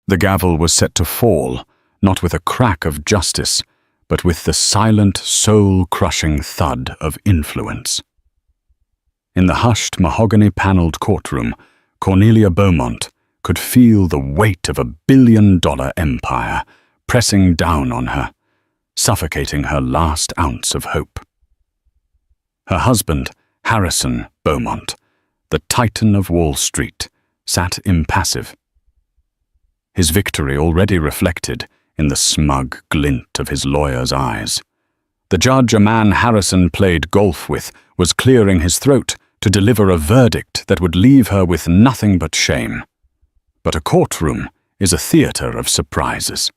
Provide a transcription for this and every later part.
The gavel was set to fall, not with a crack of justice, but with the silent, soul-crushing thud of influence. In the hushed, mahogany-paneled courtroom, Cornelia Beaumont could feel the weight of a billion-dollar empire pressing down on her, suffocating her last ounce of hope. Her husband, Harrison Beaumont, the titan of Wall Street, sat impassive. His victory already reflected in the smug glint of his lawyer's eyes. The judge a man Harrison played golf with was clearing his throat to deliver a verdict that would leave her with nothing but shame. But a courtroom is a theater of surprises.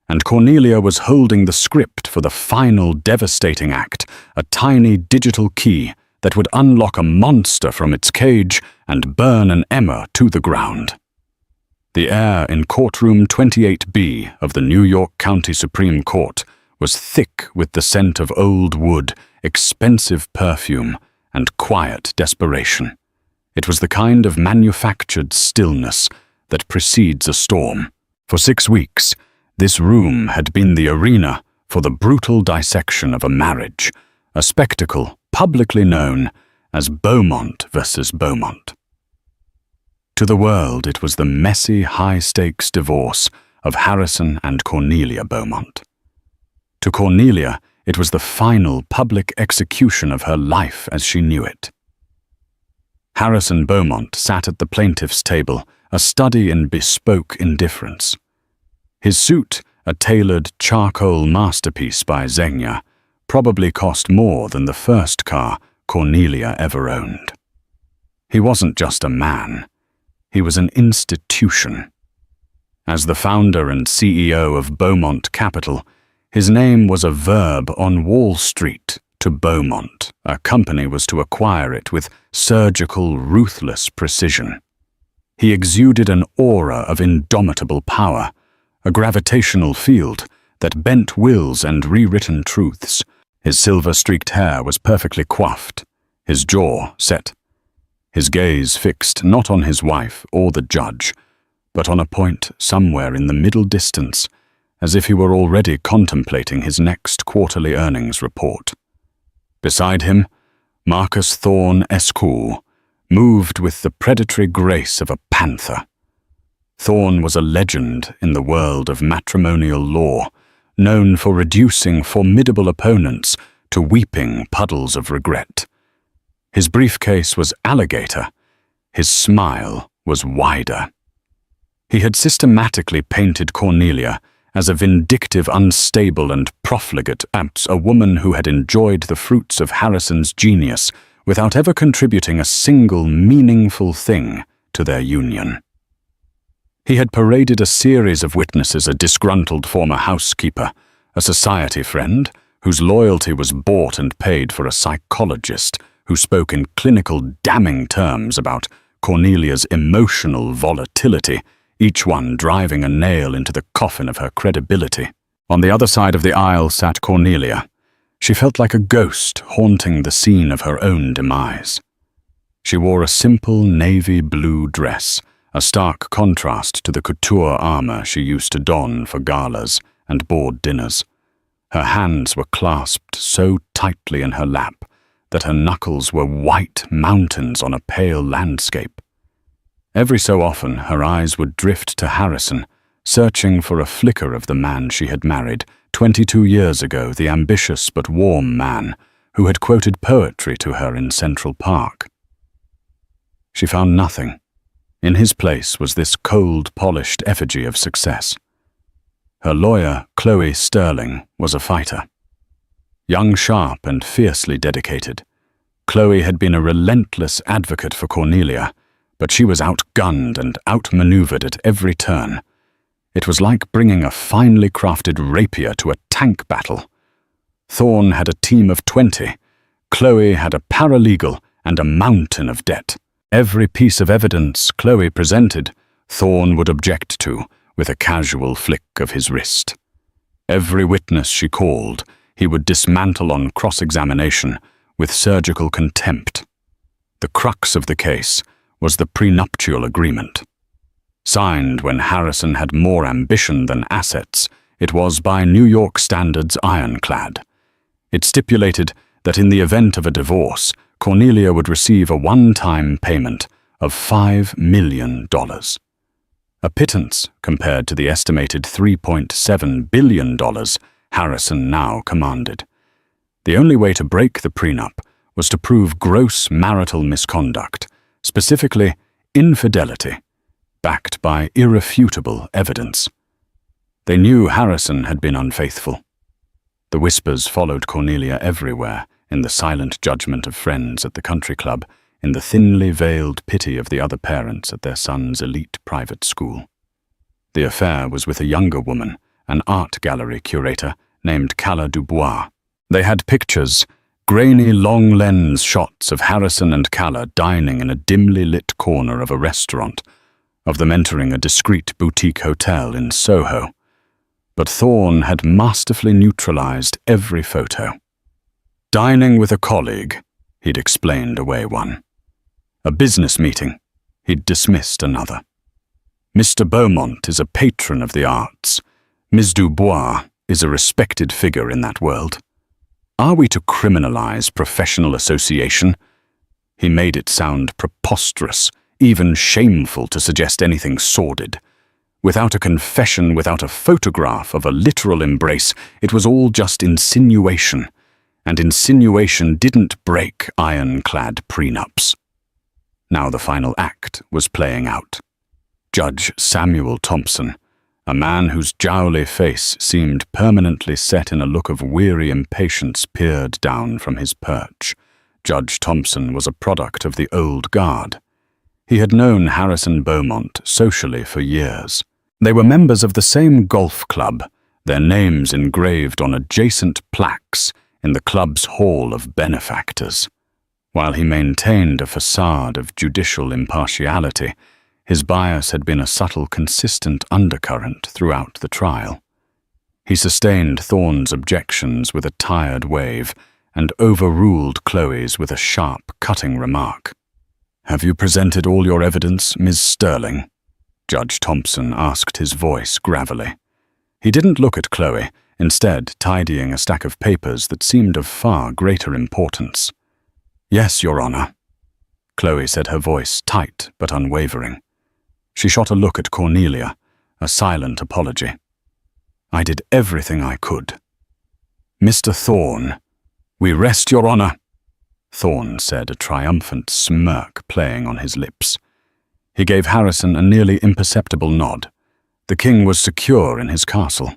And Cornelia was holding the script for the final devastating act, a tiny digital key that would unlock a monster from its cage and burn an Emma to the ground. The air in courtroom 28B of the New York County Supreme Court was thick with the scent of old wood, expensive perfume, and quiet desperation. It was the kind of manufactured stillness that precedes a storm. For 6 weeks, this room had been the arena for the brutal dissection of a marriage, a spectacle publicly known as Beaumont versus Beaumont. To the world, it was the messy, high-stakes divorce of Harrison and Cornelia Beaumont. To Cornelia, it was the final public execution of her life as she knew it. Harrison Beaumont sat at the plaintiff's table, a study in bespoke indifference. His suit, a tailored charcoal masterpiece by Zegna, probably cost more than the first car Cornelia ever owned. He wasn't just a man. He was an institution. As the founder and CEO of Beaumont Capital, his name was a verb on Wall Street. To Beaumont, a company was to acquire it with surgical, ruthless precision. He exuded an aura of indomitable power, a gravitational field that bent wills and rewritten truths. His silver-streaked hair was perfectly coiffed, his jaw set, his gaze fixed not on his wife or the judge, but on a point somewhere in the middle distance, as if he were already contemplating his next quarterly earnings report. Beside him, Marcus Thorne Escour moved with the predatory grace of a panther. Thorne was a legend in the world of matrimonial law, known for reducing formidable opponents to weeping puddles of regret. His briefcase was alligator. His smile was wider. He had systematically painted Cornelia as a vindictive, unstable, and profligate, a woman who had enjoyed the fruits of Harrison's genius without ever contributing a single meaningful thing to their union. He had paraded a series of witnesses: a disgruntled former housekeeper, a society friend whose loyalty was bought and paid for, a psychologist who spoke in clinical, damning terms about Cornelia's emotional volatility, each one driving a nail into the coffin of her credibility. On the other side of the aisle sat Cornelia. She felt like a ghost haunting the scene of her own demise. She wore a simple navy blue dress, a stark contrast to the couture armor she used to don for galas and board dinners. Her hands were clasped so tightly in her lap that her knuckles were white mountains on a pale landscape. Every so often, her eyes would drift to Harrison, searching for a flicker of the man she had married 22 years ago, the ambitious but warm man who had quoted poetry to her in Central Park. She found nothing. In his place was this cold, polished effigy of success. Her lawyer, Chloe Sterling, was a fighter. Young, sharp, and fiercely dedicated, Chloe had been a relentless advocate for Cornelia, but she was outgunned and outmaneuvered at every turn. It was like bringing a finely crafted rapier to a tank battle. Thorne had a team of 20. Chloe had a paralegal and a mountain of debt. Every piece of evidence Chloe presented, Thorne would object to with a casual flick of his wrist. Every witness she called, he would dismantle on cross-examination with surgical contempt. The crux of the case was the prenuptial agreement. Signed when Harrison had more ambition than assets, it was by New York standards ironclad. It stipulated that in the event of a divorce, Cornelia would receive a one-time payment of $5 million. A pittance compared to the estimated $3.7 billion Harrison now commanded. The only way to break the prenup was to prove gross marital misconduct, specifically infidelity, backed by irrefutable evidence. They knew Harrison had been unfaithful. The whispers followed Cornelia everywhere, in the silent judgment of friends at the country club, in the thinly veiled pity of the other parents at their son's elite private school. The affair was with a younger woman, an art gallery curator named Calla Dubois. They had pictures, grainy long-lens shots of Harrison and Calla dining in a dimly lit corner of a restaurant, of them entering a discreet boutique hotel in Soho. But Thorne had masterfully neutralized every photo. Dining with a colleague, he'd explained away one. A business meeting, he'd dismissed another. Mr. Beaumont is a patron of the arts. Ms. Dubois is a respected figure in that world. Are we to criminalize professional association? He made it sound preposterous, even shameful to suggest anything sordid. Without a confession, without a photograph of a literal embrace, it was all just insinuation, and insinuation didn't break ironclad prenups. Now the final act was playing out. Judge Samuel Thompson, a man whose jowly face seemed permanently set in a look of weary impatience, peered down from his perch. Judge Thompson was a product of the old guard. He had known Harrison Beaumont socially for years. They were members of the same golf club, their names engraved on adjacent plaques in the club's hall of benefactors. While he maintained a facade of judicial impartiality, his bias had been a subtle, consistent undercurrent throughout the trial. He sustained Thorne's objections with a tired wave and overruled Chloe's with a sharp, cutting remark. "Have you presented all your evidence, Ms. Sterling?" Judge Thompson asked, his voice gravelly. He didn't look at Chloe, instead tidying a stack of papers that seemed of far greater importance. "Yes, Your Honor," Chloe said, her voice tight but unwavering. She shot a look at Cornelia, a silent apology. "I did everything I could." "Mr. Thorne, we rest Your Honor," Thorne said, a triumphant smirk playing on his lips. He gave Harrison a nearly imperceptible nod. The king was secure in his castle.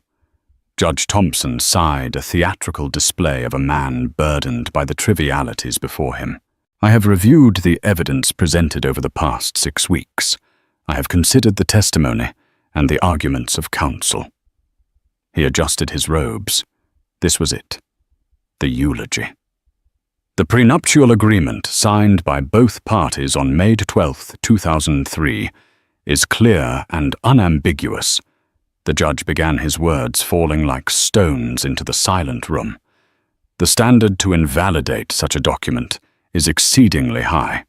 Judge Thompson sighed, a theatrical display of a man burdened by the trivialities before him. "I have reviewed the evidence presented over the past 6 weeks. I have considered the testimony and the arguments of counsel." He adjusted his robes. This was it. The eulogy. The prenuptial agreement signed by both parties on May 12, 2003, is clear and unambiguous. The judge began, his words falling like stones into the silent room. The standard to invalidate such a document is exceedingly high.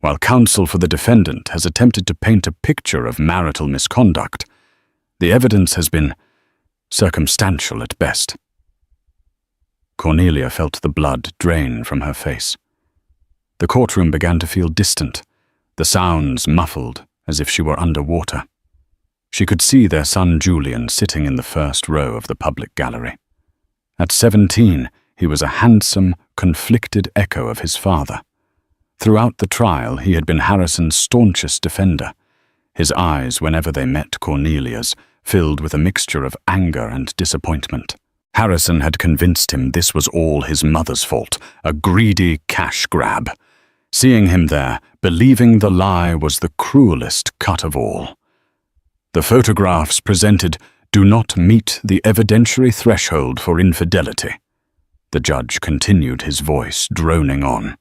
While counsel for the defendant has attempted to paint a picture of marital misconduct, the evidence has been circumstantial at best. Cornelia felt the blood drain from her face. The courtroom began to feel distant, the sounds muffled as if she were underwater. She could see their son Julian sitting in the first row of the public gallery. At 17, he was a handsome, conflicted echo of his father. Throughout the trial, he had been Harrison's staunchest defender. His eyes, whenever they met Cornelia's, filled with a mixture of anger and disappointment. Harrison had convinced him this was all his mother's fault, a greedy cash grab. Seeing him there, believing the lie was the cruelest cut of all. The photographs presented do not meet the evidentiary threshold for infidelity. The judge continued, his voice droning on.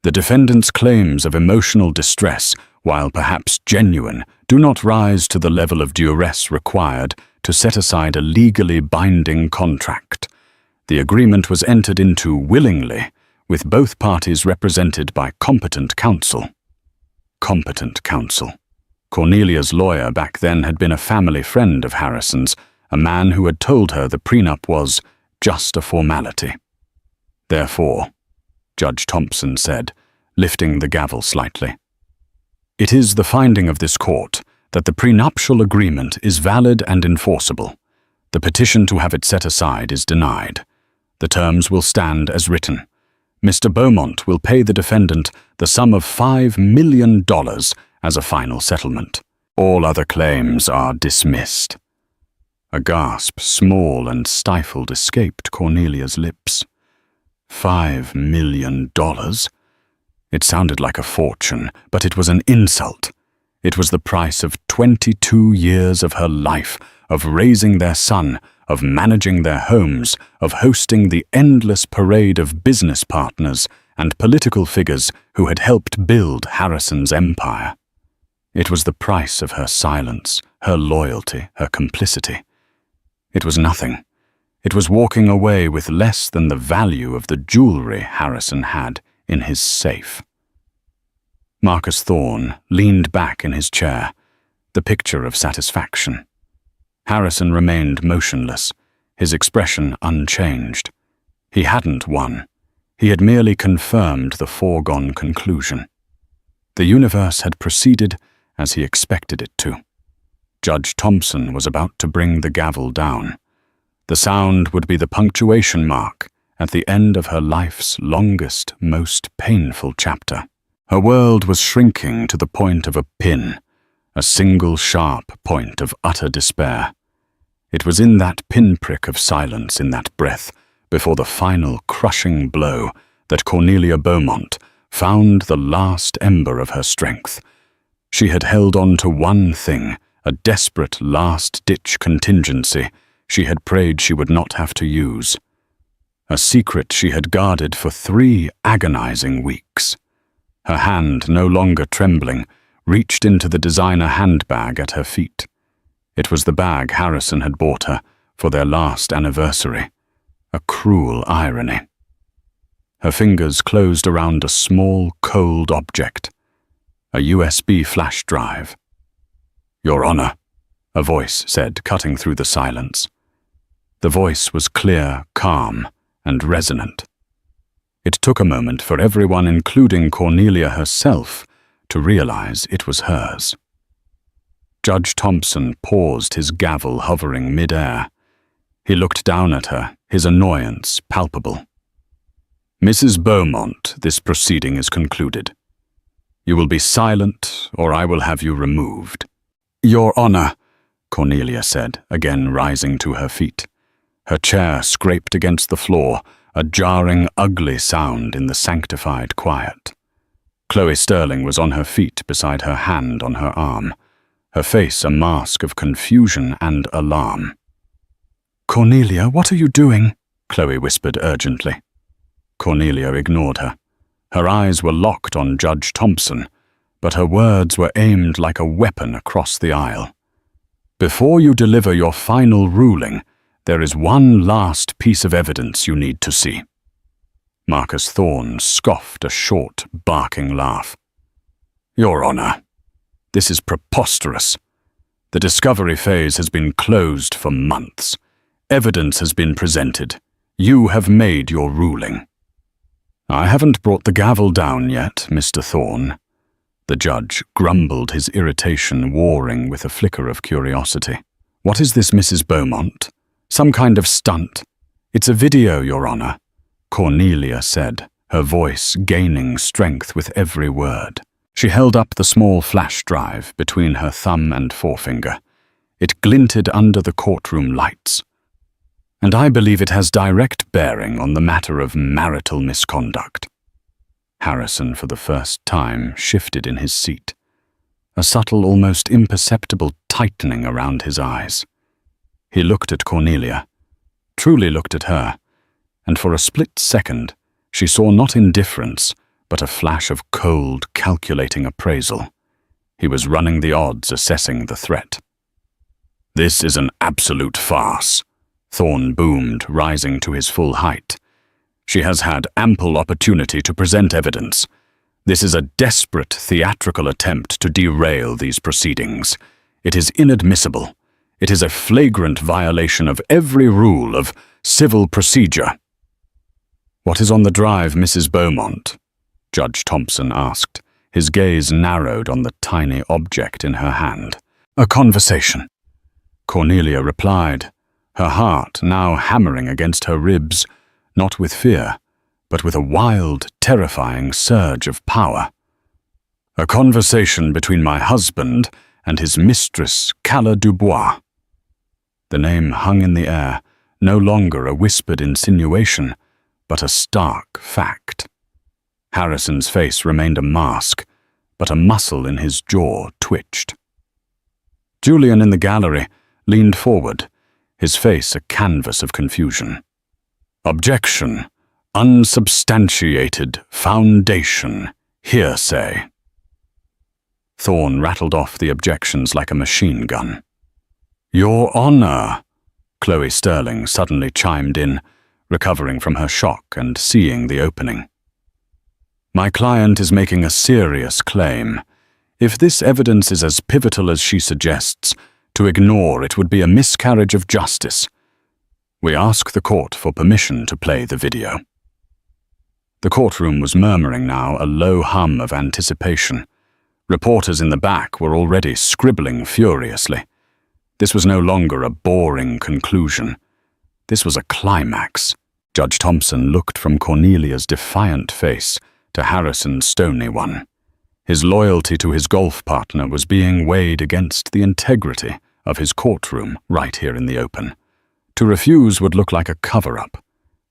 The defendant's claims of emotional distress, while perhaps genuine, do not rise to the level of duress required to set aside a legally binding contract. The agreement was entered into willingly, with both parties represented by competent counsel. Competent counsel. Cornelia's lawyer back then had been a family friend of Harrison's, a man who had told her the prenup was just a formality. Therefore, Judge Thompson said, lifting the gavel slightly, it is the finding of this court that the prenuptial agreement is valid and enforceable. The petition to have it set aside is denied. The terms will stand as written. Mr. Beaumont will pay the defendant the sum of $5 million as a final settlement. All other claims are dismissed. A gasp, small and stifled, escaped Cornelia's lips. $5 million? It sounded like a fortune, but it was an insult. It was the price of 22 years of her life, of raising their son, of managing their homes, of hosting the endless parade of business partners and political figures who had helped build Harrison's empire. It was the price of her silence, her loyalty, her complicity. It was nothing. It was walking away with less than the value of the jewelry Harrison had in his safe. Marcus Thorne leaned back in his chair, the picture of satisfaction. Harrison remained motionless, his expression unchanged. He hadn't won. He had merely confirmed the foregone conclusion. The universe had proceeded as he expected it to. Judge Thompson was about to bring the gavel down. The sound would be the punctuation mark at the end of her life's longest, most painful chapter. Her world was shrinking to the point of a pin, a single sharp point of utter despair. It was in that pinprick of silence, in that breath, before the final crushing blow, that Cornelia Beaumont found the last ember of her strength. She had held on to one thing, a desperate last-ditch contingency she had prayed she would not have to use. A secret she had guarded for 3 agonizing weeks. Her hand, no longer trembling, reached into the designer handbag at her feet. It was the bag Harrison had bought her for their last anniversary. A cruel irony. Her fingers closed around a small, cold object. A USB flash drive. "Your Honor," a voice said, cutting through the silence. The voice was clear, calm, and resonant. It took a moment for everyone, including Cornelia herself, to realize it was hers. Judge Thompson paused, his gavel hovering mid-air. He looked down at her, his annoyance palpable. "Mrs. Beaumont, this proceeding is concluded. You will be silent, or I will have you removed." "Your Honor," Cornelia said, again rising to her feet. Her chair scraped against the floor, a jarring, ugly sound in the sanctified quiet. Chloe Sterling was on her feet beside her hand on her arm, her face a mask of confusion and alarm. "Cornelia, what are you doing?" Chloe whispered urgently. Cornelia ignored her. Her eyes were locked on Judge Thompson, but her words were aimed like a weapon across the aisle. "Before you deliver your final ruling, there is one last piece of evidence you need to see." Marcus Thorne scoffed a short, barking laugh. "Your Honor, this is preposterous. The discovery phase has been closed for months. Evidence has been presented. You have made your ruling." "I haven't brought the gavel down yet, Mr. Thorne." The judge grumbled, his irritation warring with a flicker of curiosity. "What is this, Mrs. Beaumont? Some kind of stunt?" "It's a video, Your Honor," Cornelia said, her voice gaining strength with every word. She held up the small flash drive between her thumb and forefinger. It glinted under the courtroom lights. "And I believe it has direct bearing on the matter of marital misconduct." Harrison, for the first time, shifted in his seat. A subtle, almost imperceptible tightening around his eyes. He looked at Cornelia, truly looked at her, and for a split second, she saw not indifference, but a flash of cold, calculating appraisal. He was running the odds, assessing the threat. "This is an absolute farce," Thorne boomed, rising to his full height. "She has had ample opportunity to present evidence. This is a desperate theatrical attempt to derail these proceedings. It is inadmissible. It is a flagrant violation of every rule of civil procedure." "What is on the drive, Mrs. Beaumont?" Judge Thompson asked, his gaze narrowed on the tiny object in her hand. "A conversation," Cornelia replied, her heart now hammering against her ribs, not with fear, but with a wild, terrifying surge of power. "A conversation between my husband and his mistress, Calla Dubois." The name hung in the air, no longer a whispered insinuation, but a stark fact. Harrison's face remained a mask, but a muscle in his jaw twitched. Julian in the gallery leaned forward, his face a canvas of confusion. "Objection. Unsubstantiated. Foundation. Hearsay." Thorne rattled off the objections like a machine gun. "Your Honor," Chloe Sterling suddenly chimed in, recovering from her shock and seeing the opening. "My client is making a serious claim. If this evidence is as pivotal as she suggests, to ignore it would be a miscarriage of justice. We ask the court for permission to play the video." The courtroom was murmuring now, a low hum of anticipation. Reporters in the back were already scribbling furiously. This was no longer a boring conclusion. This was a climax. Judge Thompson looked from Cornelia's defiant face to Harrison's stony one. His loyalty to his golf partner was being weighed against the integrity of his courtroom right here in the open. To refuse would look like a cover-up.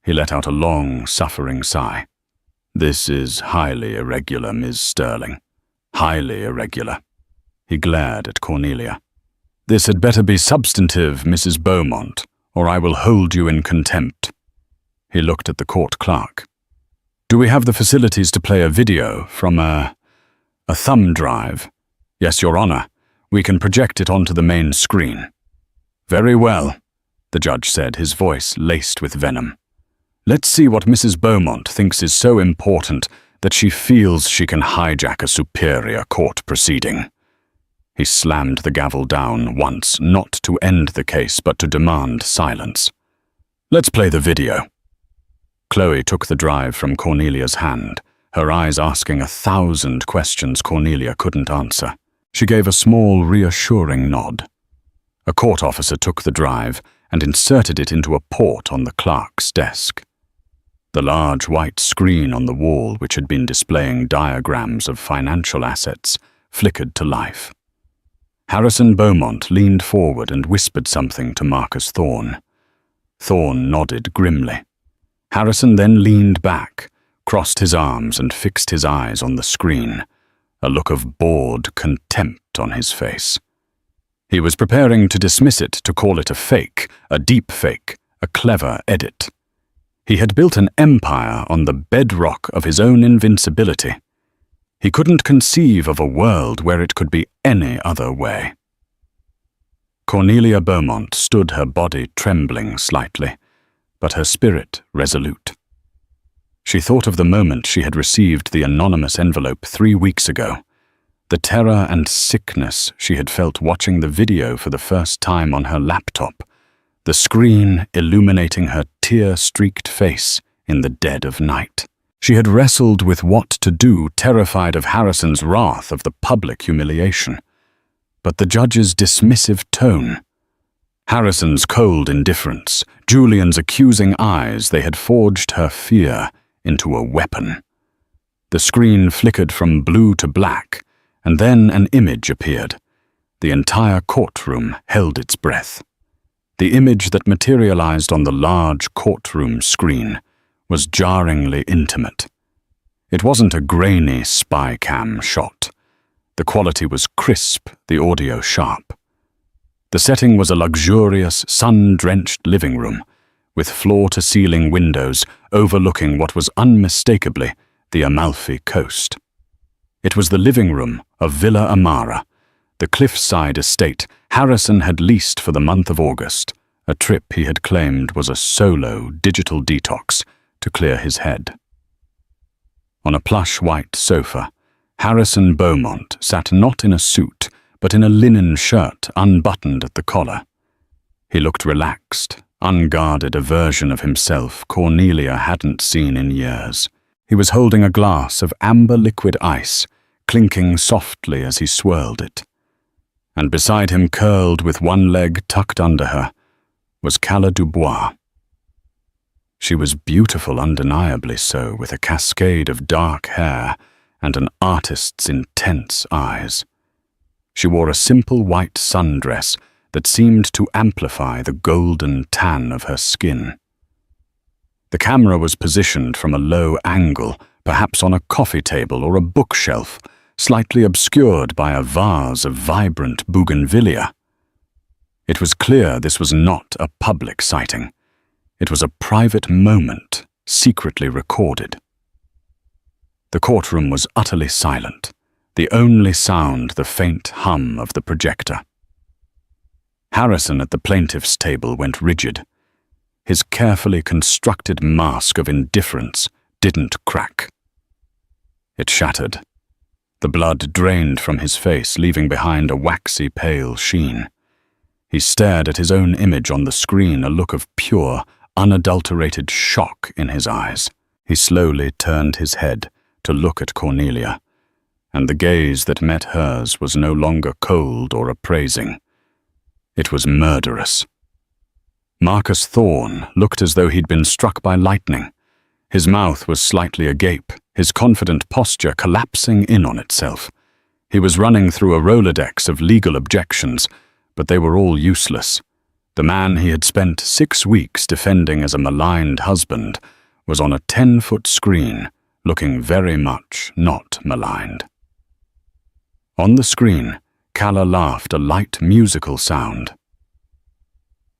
He let out a long, suffering sigh. "This is highly irregular, Ms. Sterling. Highly irregular." He glared at Cornelia. "This had better be substantive, Mrs. Beaumont, or I will hold you in contempt." He looked at the court clerk. "Do we have the facilities to play a video from a thumb drive?" "Yes, Your Honor. We can project it onto the main screen." "Very well," the judge said, his voice laced with venom. "Let's see what Mrs. Beaumont thinks is so important that she feels she can hijack a superior court proceeding." He slammed the gavel down once, not to end the case, but to demand silence. "Let's play the video." Chloe took the drive from Cornelia's hand, her eyes asking 1,000 questions Cornelia couldn't answer. She gave a small, reassuring nod. A court officer took the drive and inserted it into a port on the clerk's desk. The large white screen on the wall, which had been displaying diagrams of financial assets, flickered to life. Harrison Beaumont leaned forward and whispered something to Marcus Thorne. Thorne nodded grimly. Harrison then leaned back, crossed his arms and fixed his eyes on the screen, a look of bored contempt on his face. He was preparing to dismiss it, to call it a fake, a deep fake, a clever edit. He had built an empire on the bedrock of his own invincibility. He couldn't conceive of a world where it could be any other way. Cornelia Beaumont stood, her body trembling slightly, but her spirit resolute. She thought of the moment she had received the anonymous envelope 3 weeks ago, the terror and sickness she had felt watching the video for the first time on her laptop, the screen illuminating her tear-streaked face in the dead of night. She had wrestled with what to do, terrified of Harrison's wrath, of the public humiliation. But the judge's dismissive tone, Harrison's cold indifference, Julian's accusing eyes, they had forged her fear into a weapon. The screen flickered from blue to black, and then an image appeared. The entire courtroom held its breath. The image that materialized on the large courtroom screen was jarringly intimate. It wasn't a grainy spy cam shot. The quality was crisp, the audio sharp. The setting was a luxurious, sun-drenched living room, with floor-to-ceiling windows overlooking what was unmistakably the Amalfi Coast. It was the living room of Villa Amara, the cliffside estate Harrison had leased for the month of August, a trip he had claimed was a solo digital detox to clear his head. On a plush white sofa, Harrison Beaumont sat not in a suit, but in a linen shirt unbuttoned at the collar. He looked relaxed, unguarded, a version of himself Cornelia hadn't seen in years. He was holding a glass of amber liquid ice, clinking softly as he swirled it. And beside him, curled with one leg tucked under her, was Calla Dubois. She was beautiful, undeniably so, with a cascade of dark hair and an artist's intense eyes. She wore a simple white sundress that seemed to amplify the golden tan of her skin. The camera was positioned from a low angle, perhaps on a coffee table or a bookshelf, slightly obscured by a vase of vibrant bougainvillea. It was clear this was not a public sighting. It was a private moment, secretly recorded. The courtroom was utterly silent, the only sound the faint hum of the projector. Harrison at the plaintiff's table went rigid. His carefully constructed mask of indifference didn't crack. It shattered. The blood drained from his face, leaving behind a waxy pale sheen. He stared at his own image on the screen, a look of pure, unadulterated shock in his eyes. He slowly turned his head to look at Cornelia, and the gaze that met hers was no longer cold or appraising. It was murderous. Marcus Thorne looked as though he'd been struck by lightning. His mouth was slightly agape, his confident posture collapsing in on itself. He was running through a Rolodex of legal objections, but they were all useless. The man he had spent 6 weeks defending as a maligned husband was on a 10-foot screen, looking very much not maligned. On the screen, Calla laughed a light musical sound.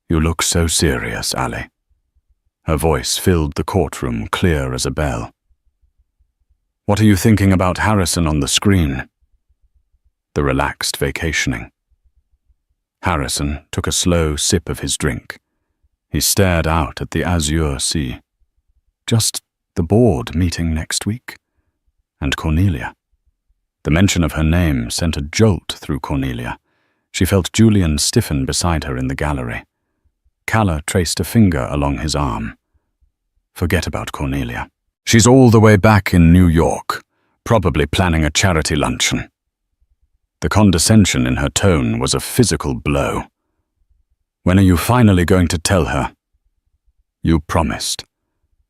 "You look so serious, Ali." Her voice filled the courtroom, clear as a bell. "What are you thinking about Harrison on the screen?" The relaxed vacationing. Harrison took a slow sip of his drink. He stared out at the azure sea. Just the board meeting next week. And Cornelia. The mention of her name sent a jolt through Cornelia. She felt Julian stiffen beside her in the gallery. Calla traced a finger along his arm. Forget about Cornelia. She's all the way back in New York, probably planning a charity luncheon. The condescension in her tone was a physical blow. "When are you finally going to tell her?" "You promised."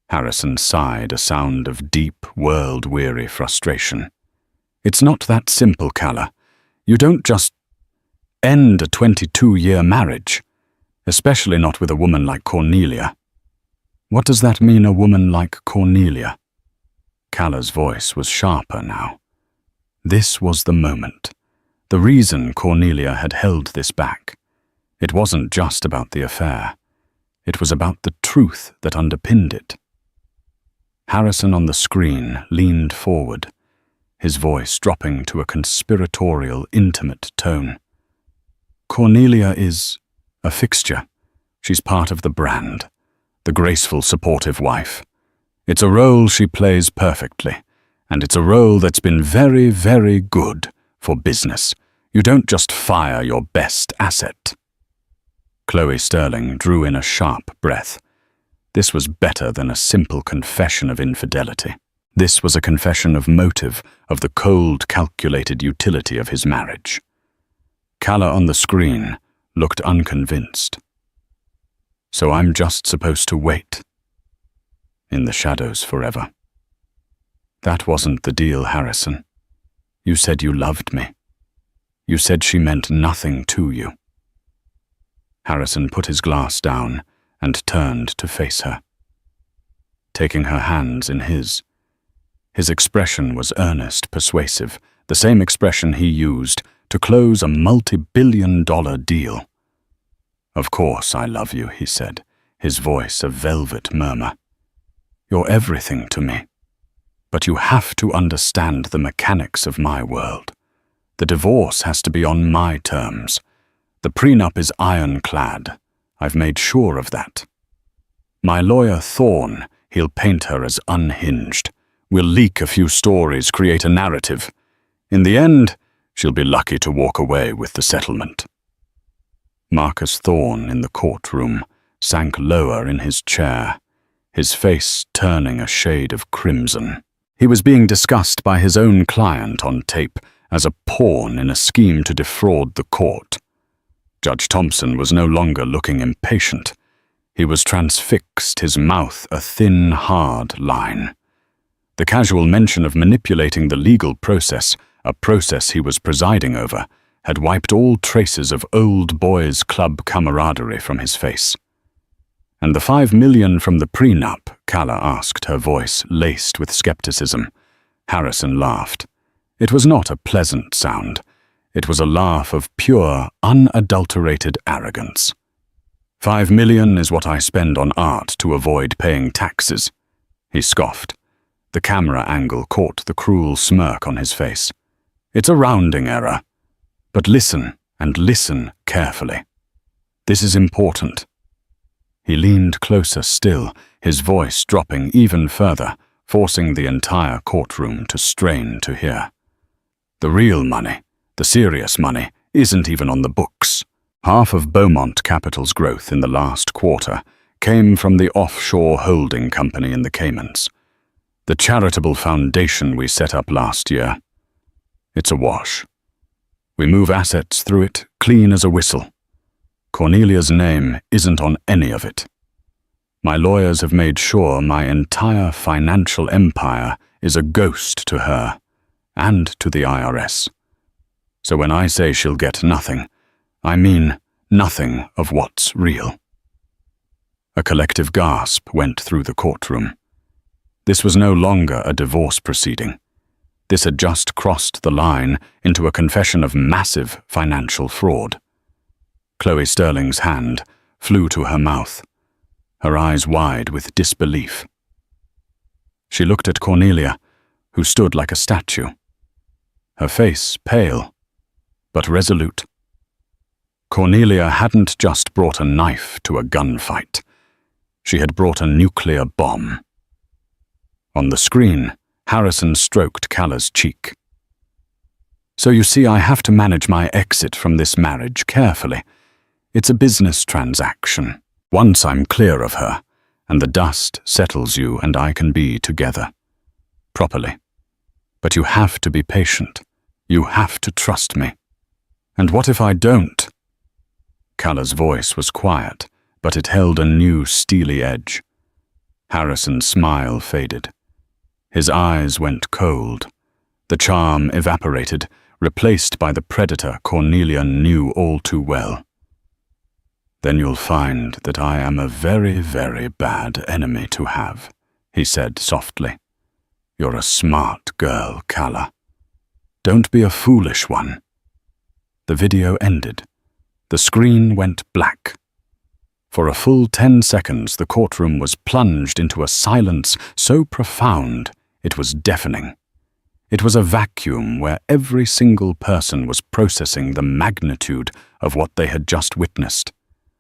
Harrison sighed, a sound of deep, world-weary frustration. "It's not that simple, Calla. You don't just end a 22-year marriage, especially not with a woman like Cornelia." "What does that mean, a woman like Cornelia?" Calla's voice was sharper now. This was the moment. The reason Cornelia had held this back. It wasn't just about the affair. It was about the truth that underpinned it. Harrison on the screen leaned forward, his voice dropping to a conspiratorial, intimate tone. "Cornelia is a fixture. She's part of the brand, the graceful, supportive wife. It's a role she plays perfectly, and it's a role that's been very, very good for business. You don't just fire your best asset." Chloe Sterling drew in a sharp breath. This was better than a simple confession of infidelity. This was a confession of motive, of the cold, calculated utility of his marriage. Calla on the screen looked unconvinced. "So I'm just supposed to wait in the shadows forever?" "That wasn't the deal, Harrison. You said you loved me. You said she meant nothing to you." Harrison put his glass down and turned to face her, taking her hands in his. His expression was earnest, persuasive, the same expression he used to close a multi-billion-dollar deal. "Of course I love you," he said, his voice a velvet murmur. "You're everything to me. But you have to understand the mechanics of my world. The divorce has to be on my terms. The prenup is ironclad. I've made sure of that. My lawyer Thorne, he'll paint her as unhinged. We'll leak a few stories, create a narrative. In the end, she'll be lucky to walk away with the settlement." Marcus Thorne in the courtroom sank lower in his chair, his face turning a shade of crimson. He was being discussed by his own client on tape as a pawn in a scheme to defraud the court. Judge Thompson was no longer looking impatient. He was transfixed, his mouth a thin, hard line. The casual mention of manipulating the legal process, a process he was presiding over, had wiped all traces of old boys' club camaraderie from his face. "And the $5 million from the prenup?" Calla asked, her voice laced with skepticism. Harrison laughed. It was not a pleasant sound. It was a laugh of pure, unadulterated arrogance. $5 million is what I spend on art to avoid paying taxes," he scoffed. The camera angle caught the cruel smirk on his face. "It's a rounding error. But listen, and listen carefully. This is important." He leaned closer still, his voice dropping even further, forcing the entire courtroom to strain to hear. "The real money, the serious money, isn't even on the books. Half of Beaumont Capital's growth in the last quarter came from the offshore holding company in the Caymans. The charitable foundation we set up last year. It's a wash. We move assets through it clean as a whistle. Cornelia's name isn't on any of it. My lawyers have made sure my entire financial empire is a ghost to her and to the IRS. So when I say she'll get nothing, I mean nothing of what's real." A collective gasp went through the courtroom. This was no longer a divorce proceeding. This had just crossed the line into a confession of massive financial fraud. Chloe Sterling's hand flew to her mouth, her eyes wide with disbelief. She looked at Cornelia, who stood like a statue, her face pale, but resolute. Cornelia hadn't just brought a knife to a gunfight. She had brought a nuclear bomb. On the screen, Harrison stroked Calla's cheek. "So you see, I have to manage my exit from this marriage carefully. It's a business transaction. Once I'm clear of her, and the dust settles you and I can be together. Properly. But you have to be patient. You have to trust me. And what if I don't?" Calla's voice was quiet, but it held a new steely edge. Harrison's smile faded. His eyes went cold. The charm evaporated, replaced by the predator Cornelia knew all too well. "Then you'll find that I am a very, very bad enemy to have," he said softly. "You're a smart girl, Calla. Don't be a foolish one." The video ended. The screen went black. For a full 10 seconds, the courtroom was plunged into a silence so profound it was deafening. It was a vacuum where every single person was processing the magnitude of what they had just witnessed.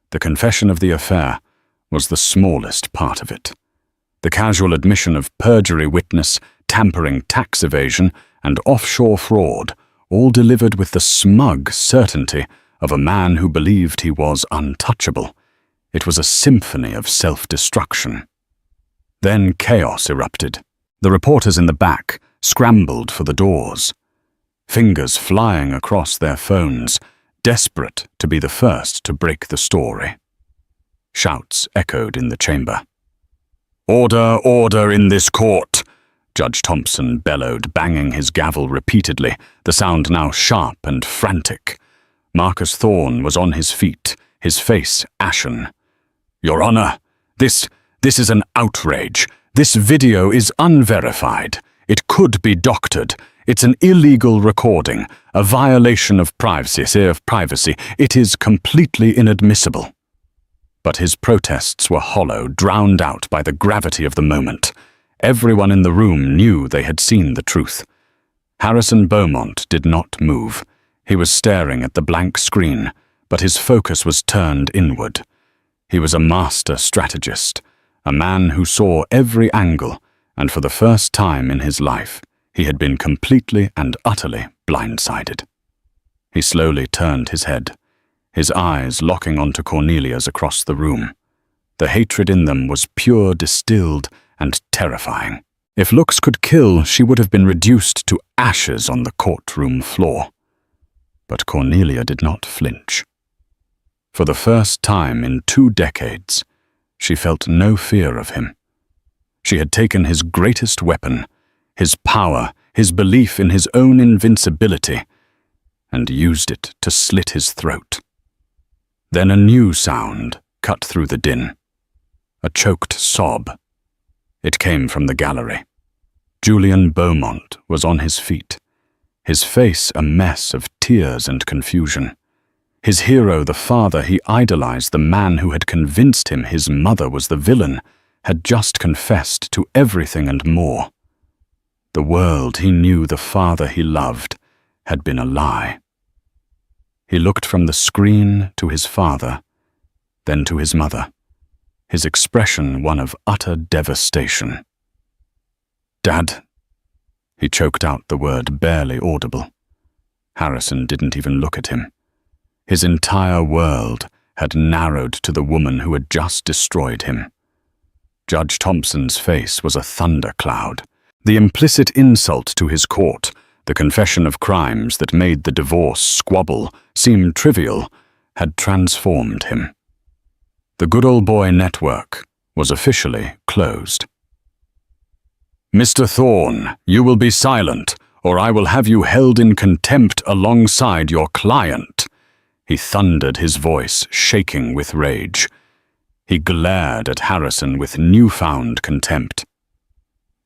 The confession of the affair was the smallest part of it. The casual admission of perjury witness, tampering tax evasion, and offshore fraud, all delivered with the smug certainty of a man who believed he was untouchable. It was a symphony of self-destruction. Then chaos erupted. The reporters in the back scrambled for the doors, fingers flying across their phones, desperate to be the first to break the story. Shouts echoed in the chamber. "Order, order in this court!" Judge Thompson bellowed, banging his gavel repeatedly, the sound now sharp and frantic. Marcus Thorne was on his feet, his face ashen. "Your Honor, this is an outrage. This video is unverified. It could be doctored. It's an illegal recording, a violation of privacy. It is completely inadmissible." But his protests were hollow, drowned out by the gravity of the moment. Everyone in the room knew they had seen the truth. Harrison Beaumont did not move. He was staring at the blank screen, but his focus was turned inward. He was a master strategist, a man who saw every angle and for the first time in his life, he had been completely and utterly blindsided. He slowly turned his head, his eyes locking onto Cornelia's across the room. The hatred in them was pure, distilled, and terrifying. If looks could kill, she would have been reduced to ashes on the courtroom floor. But Cornelia did not flinch. For the first time in 2 decades, she felt no fear of him. She had taken his greatest weapon, his power, his belief in his own invincibility, and used it to slit his throat. Then a new sound cut through the din. A choked sob. It came from the gallery. Julian Beaumont was on his feet, his face a mess of tears and confusion. His hero, the father he idolized, the man who had convinced him his mother was the villain, had just confessed to everything and more. The world he knew, the father he loved, had been a lie. He looked from the screen to his father, then to his mother, his expression one of utter devastation. "Dad," he choked out the word barely audible. Harrison didn't even look at him. His entire world had narrowed to the woman who had just destroyed him. Judge Thompson's face was a thundercloud. The implicit insult to his court, the confession of crimes that made the divorce squabble seem trivial, had transformed him. The Good Old Boy network was officially closed. "Mr. Thorne, you will be silent, or I will have you held in contempt alongside your client," he thundered, his voice shaking with rage. He glared at Harrison with newfound contempt.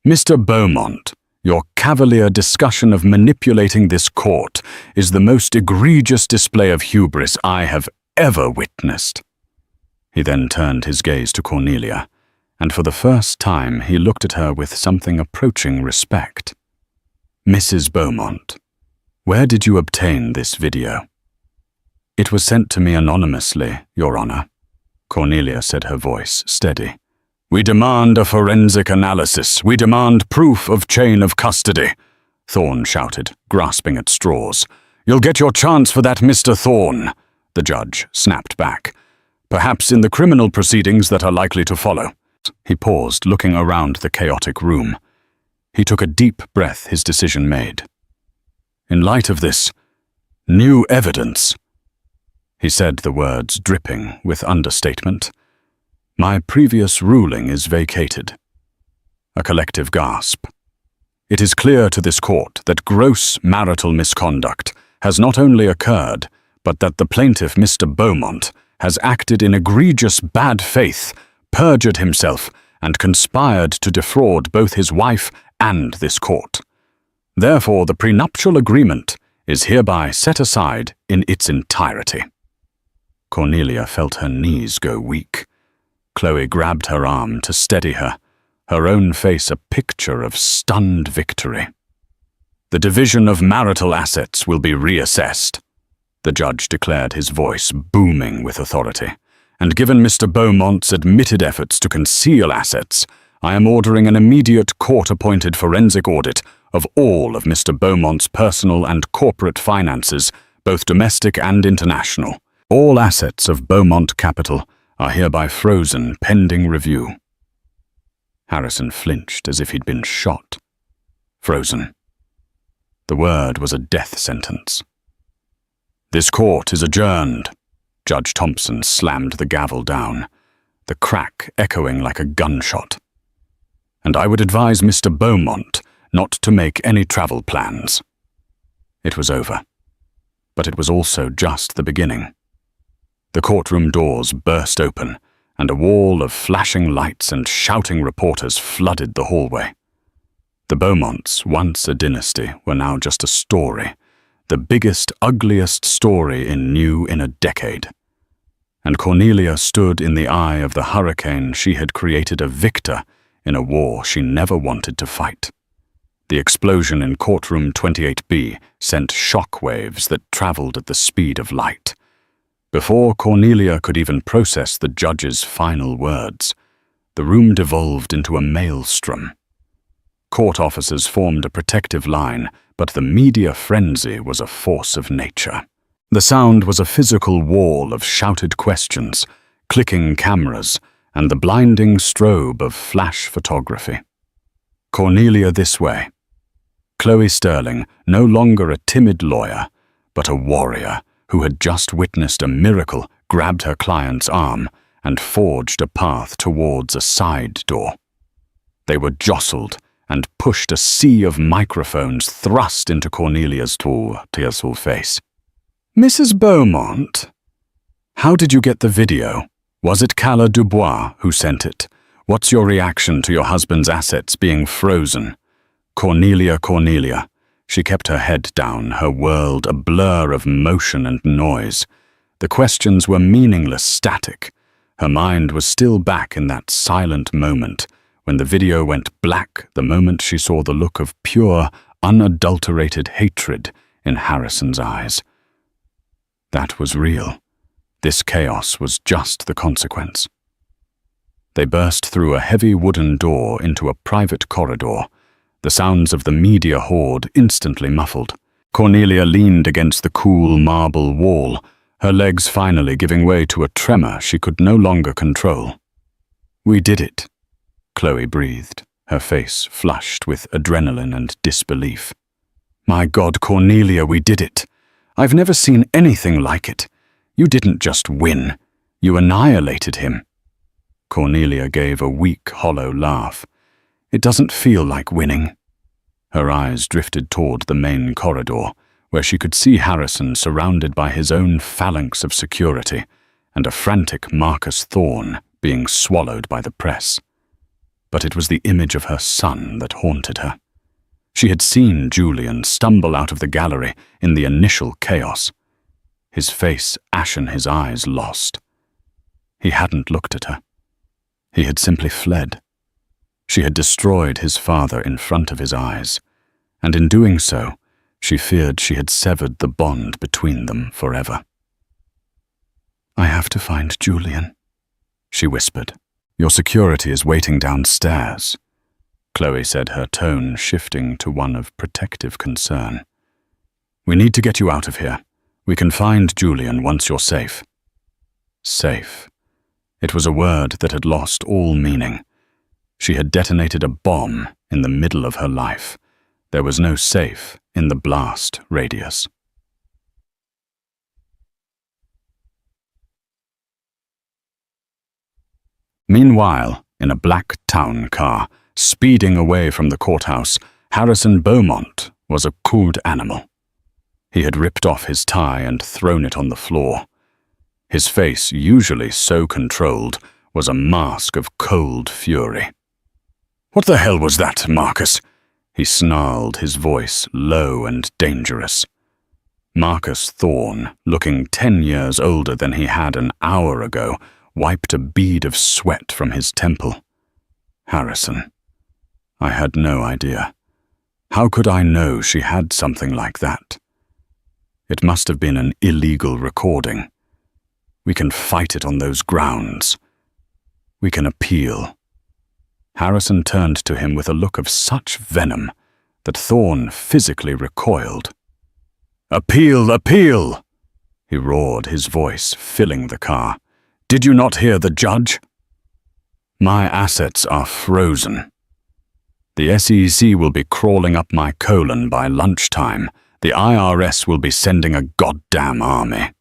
"Mr. Beaumont, your cavalier discussion of manipulating this court is the most egregious display of hubris I have ever witnessed." He then turned his gaze to Cornelia, and for the first time he looked at her with something approaching respect. "Mrs. Beaumont, where did you obtain this video?" "It was sent to me anonymously, Your Honor," Cornelia said, her voice steady. "We demand a forensic analysis. We demand proof of chain of custody," Thorne shouted, grasping at straws. "You'll get your chance for that, Mr. Thorne," the judge snapped back. "Perhaps in the criminal proceedings that are likely to follow." He paused, looking around the chaotic room. He took a deep breath, his decision made. "In light of this new evidence," he said, the words dripping with understatement, "my previous ruling is vacated." A collective gasp. It is clear to this court that gross marital misconduct has not only occurred, but that the plaintiff, Mr. Beaumont, has acted in egregious bad faith, perjured himself, and conspired to defraud both his wife and this court. Therefore, the prenuptial agreement is hereby set aside in its entirety. Cornelia felt her knees go weak. Chloe grabbed her arm to steady her, her own face a picture of stunned victory. "The division of marital assets will be reassessed," the judge declared, his voice booming with authority. "And given Mr. Beaumont's admitted efforts to conceal assets, I am ordering an immediate court-appointed forensic audit of all of Mr. Beaumont's personal and corporate finances, both domestic and international. All assets of Beaumont Capital are hereby frozen pending review." Harrison flinched as if he'd been shot. Frozen. The word was a death sentence. "This court is adjourned." Judge Thompson slammed the gavel down, the crack echoing like a gunshot. "And I would advise Mr. Beaumont not to make any travel plans." It was over, but it was also just the beginning. The courtroom doors burst open, and a wall of flashing lights and shouting reporters flooded the hallway. The Beaumonts, once a dynasty, were now just a story, the biggest, ugliest story in a decade. And Cornelia stood in the eye of the hurricane she had created a victor in a war she never wanted to fight. The explosion in courtroom 28B sent shockwaves that traveled at the speed of light. Before Cornelia could even process the judge's final words, the room devolved into a maelstrom. Court officers formed a protective line, but the media frenzy was a force of nature. The sound was a physical wall of shouted questions, clicking cameras, and the blinding strobe of flash photography. Cornelia this way. Chloe Sterling, no longer a timid lawyer, but a warrior who had just witnessed a miracle, grabbed her client's arm and forged a path towards a side door. They were jostled and pushed, a sea of microphones thrust into Cornelia's tearful face. "Mrs. Beaumont, how did you get the video? Was it Cala Dubois who sent it? What's your reaction to your husband's assets being frozen?" Cornelia. She kept her head down, her world a blur of motion and noise. The questions were meaningless static. Her mind was still back in that silent moment when the video went black, the moment she saw the look of pure, unadulterated hatred in Harrison's eyes. That was real. This chaos was just the consequence. They burst through a heavy wooden door into a private corridor, the sounds of the media horde instantly muffled. Cornelia leaned against the cool marble wall, her legs finally giving way to a tremor she could no longer control. "We did it," Chloe breathed, her face flushed with adrenaline and disbelief. "My God, Cornelia, we did it. I've never seen anything like it. You didn't just win. You annihilated him." Cornelia gave a weak, hollow laugh. "It doesn't feel like winning." Her eyes drifted toward the main corridor, where she could see Harrison surrounded by his own phalanx of security, and a frantic Marcus Thorne being swallowed by the press. But it was the image of her son that haunted her. She had seen Julian stumble out of the gallery in the initial chaos. His face ashen, his eyes lost. He hadn't looked at her. He had simply fled. She had destroyed his father in front of his eyes, and in doing so, she feared she had severed the bond between them forever. "I have to find Julian," she whispered. "Your security is waiting downstairs," Chloe said, her tone shifting to one of protective concern. "We need to get you out of here. We can find Julian once you're safe." Safe. It was a word that had lost all meaning. She had detonated a bomb in the middle of her life. There was no safe in the blast radius. Meanwhile, in a black town car, speeding away from the courthouse, Harrison Beaumont was a cold animal. He had ripped off his tie and thrown it on the floor. His face, usually so controlled, was a mask of cold fury. "What the hell was that, Marcus?" he snarled, his voice low and dangerous. Marcus Thorne, looking 10 years older than he had an hour ago, wiped a bead of sweat from his temple. Harrison. I had no idea. How could I know she had something like that? It must have been an illegal recording. We can fight it on those grounds. We can appeal. Harrison turned to him with a look of such venom that Thorne physically recoiled. "Appeal, appeal!" he roared, his voice filling the car. "Did you not hear the judge? My assets are frozen. The SEC will be crawling up my colon by lunchtime. The IRS will be sending a goddamn army.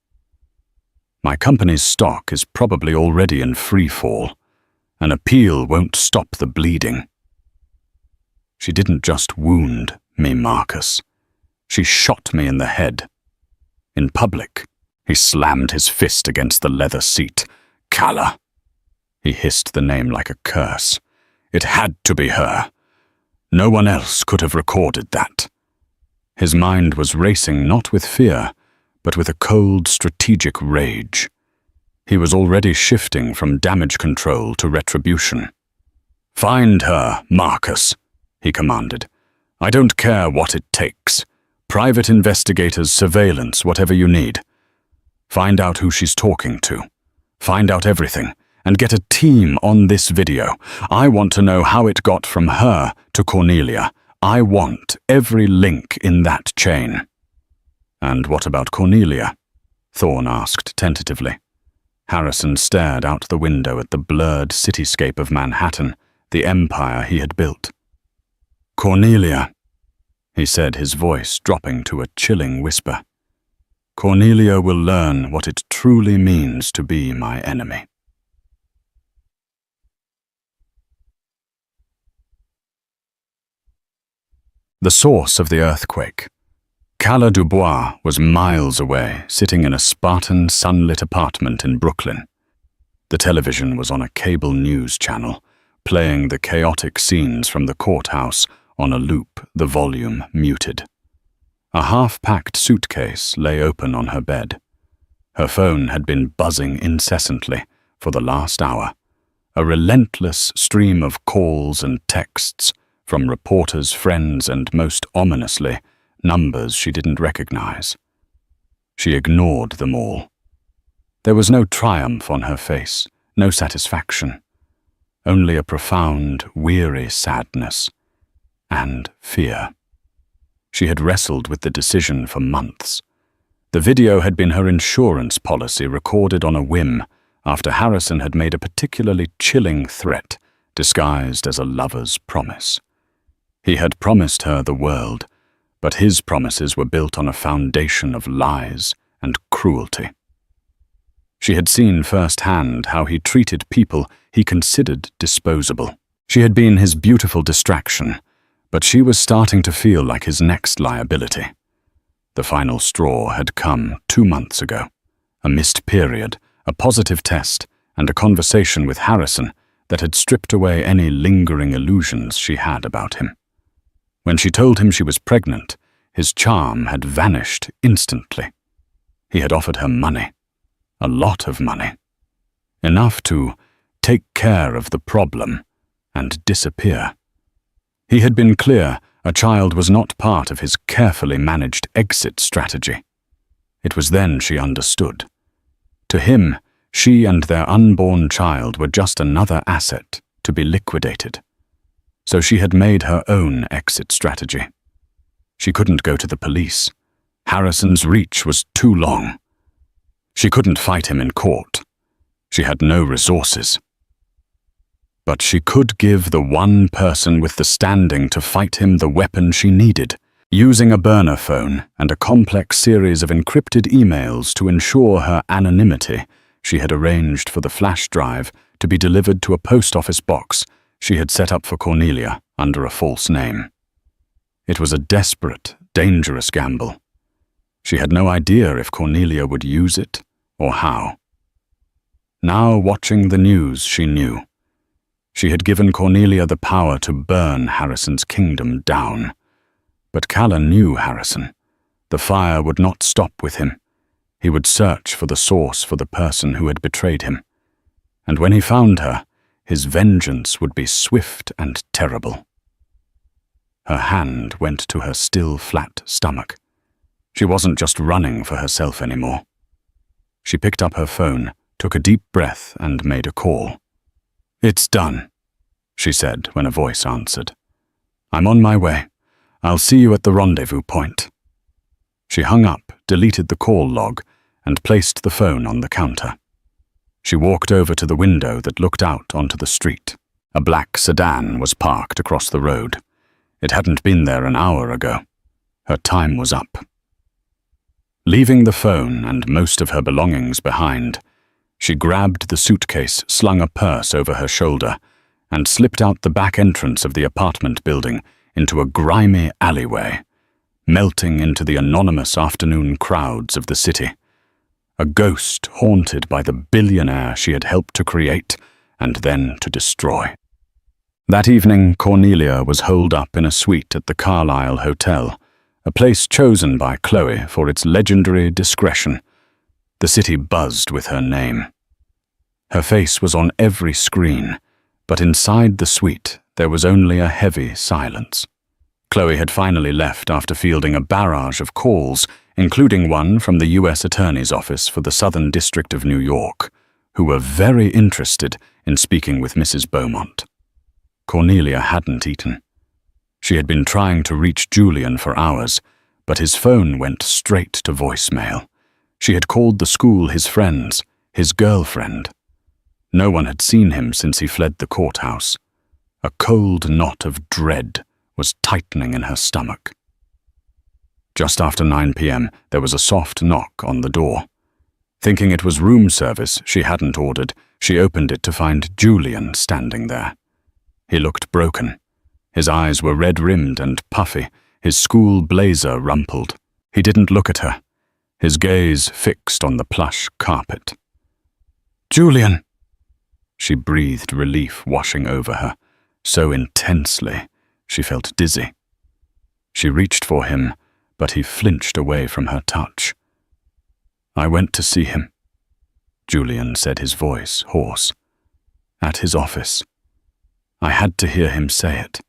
My company's stock is probably already in free fall. An appeal won't stop the bleeding." She didn't just wound me, Marcus. She shot me in the head. In public, he slammed his fist against the leather seat. "Cala!" He hissed the name like a curse. It had to be her. No one else could have recorded that. His mind was racing not with fear, but with a cold, strategic rage. He was already shifting from damage control to retribution. "Find her, Marcus," he commanded. "I don't care what it takes. Private investigators, surveillance, whatever you need. Find out who she's talking to. Find out everything, and get a team on this video. I want to know how it got from her to Cornelia. I want every link in that chain." "And what about Cornelia?" Thorne asked tentatively. Harrison stared out the window at the blurred cityscape of Manhattan, the empire he had built. "Cornelia," he said, his voice dropping to a chilling whisper. "Cornelia will learn what it truly means to be my enemy." The source of the earthquake. Cala Dubois was miles away, sitting in a Spartan sunlit apartment in Brooklyn. The television was on a cable news channel, playing the chaotic scenes from the courthouse on a loop, the volume muted. A half-packed suitcase lay open on her bed. Her phone had been buzzing incessantly for the last hour, a relentless stream of calls and texts from reporters, friends, and most ominously, numbers she didn't recognize. She ignored them all. There was no triumph on her face, no satisfaction, only a profound, weary sadness and fear. She had wrestled with the decision for months. The video had been her insurance policy recorded on a whim after Harrison had made a particularly chilling threat disguised as a lover's promise. He had promised her the world, but his promises were built on a foundation of lies and cruelty. She had seen firsthand how he treated people he considered disposable. She had been his beautiful distraction, but she was starting to feel like his next liability. The final straw had come 2 months ago. A missed period, a positive test, and a conversation with Harrison that had stripped away any lingering illusions she had about him. When she told him she was pregnant, his charm had vanished instantly. He had offered her money, a lot of money, enough to take care of the problem and disappear. He had been clear a child was not part of his carefully managed exit strategy. It was then she understood. To him, she and their unborn child were just another asset to be liquidated. So she had made her own exit strategy. She couldn't go to the police. Harrison's reach was too long. She couldn't fight him in court. She had no resources. But she could give the one person with the standing to fight him the weapon she needed, using a burner phone and a complex series of encrypted emails to ensure her anonymity. She had arranged for the flash drive to be delivered to a post office box she had set up for Cornelia under a false name. It was a desperate, dangerous gamble. She had no idea if Cornelia would use it or how. Now, watching the news, she knew. She had given Cornelia the power to burn Harrison's kingdom down. But Cala knew Harrison. The fire would not stop with him. He would search for the source for the person who had betrayed him. And when he found her, his vengeance would be swift and terrible. Her hand went to her still flat stomach. She wasn't just running for herself anymore. She picked up her phone, took a deep breath, and made a call. "It's done," she said when a voice answered. "I'm on my way. I'll see you at the rendezvous point." She hung up, deleted the call log, and placed the phone on the counter. She walked over to the window that looked out onto the street. A black sedan was parked across the road. It hadn't been there an hour ago. Her time was up. Leaving the phone and most of her belongings behind, she grabbed the suitcase, slung a purse over her shoulder, and slipped out the back entrance of the apartment building into a grimy alleyway, melting into the anonymous afternoon crowds of the city. A ghost haunted by the billionaire she had helped to create and then to destroy. That evening, Cornelia was holed up in a suite at the Carlisle Hotel, a place chosen by Chloe for its legendary discretion. The city buzzed with her name. Her face was on every screen, but inside the suite there was only a heavy silence. Chloe had finally left after fielding a barrage of calls, including one from the U.S. Attorney's Office for the Southern District of New York, who were very interested in speaking with Mrs. Beaumont. Cornelia hadn't eaten. She had been trying to reach Julian for hours, but his phone went straight to voicemail. She had called the school his friends, his girlfriend. No one had seen him since he fled the courthouse. A cold knot of dread was tightening in her stomach. Just after 9 p.m., there was a soft knock on the door. Thinking it was room service she hadn't ordered, she opened it to find Julian standing there. He looked broken. His eyes were red-rimmed and puffy, his school blazer rumpled. He didn't look at her, his gaze fixed on the plush carpet. "Julian!" She breathed relief washing over her, so intensely she felt dizzy. She reached for him, but he flinched away from her touch. "I went to see him," Julian said, his voice hoarse. "At his office. I had to hear him say it.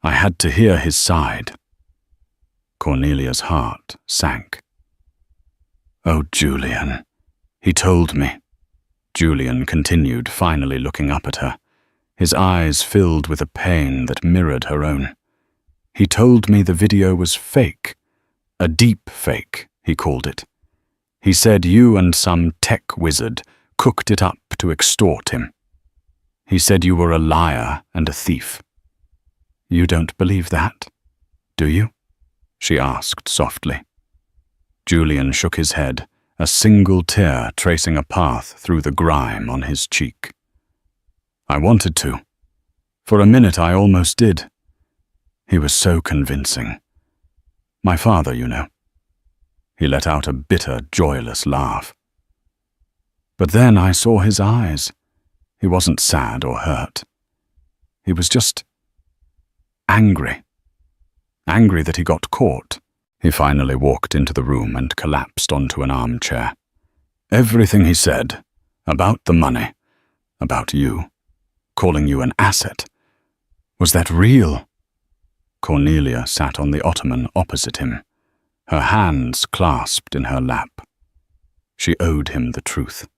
I had to hear his side." Cornelia's heart sank. "Oh, Julian, he told me," Julian continued, finally looking up at her, his eyes filled with a pain that mirrored her own. "He told me the video was fake. A deep fake, he called it. He said you and some tech wizard cooked it up to extort him. He said you were a liar and a thief. You don't believe that, do you?" she asked softly. Julian shook his head, a single tear tracing a path through the grime on his cheek. "I wanted to. For a minute I almost did. He was so convincing. My father, you know." He let out a bitter, joyless laugh. "But then I saw his eyes. He wasn't sad or hurt. He was just angry. Angry that he got caught." He finally walked into the room and collapsed onto an armchair. "Everything he said, about the money, about you, calling you an asset, was that real?" Cornelia sat on the ottoman opposite him, her hands clasped in her lap. She owed him the truth.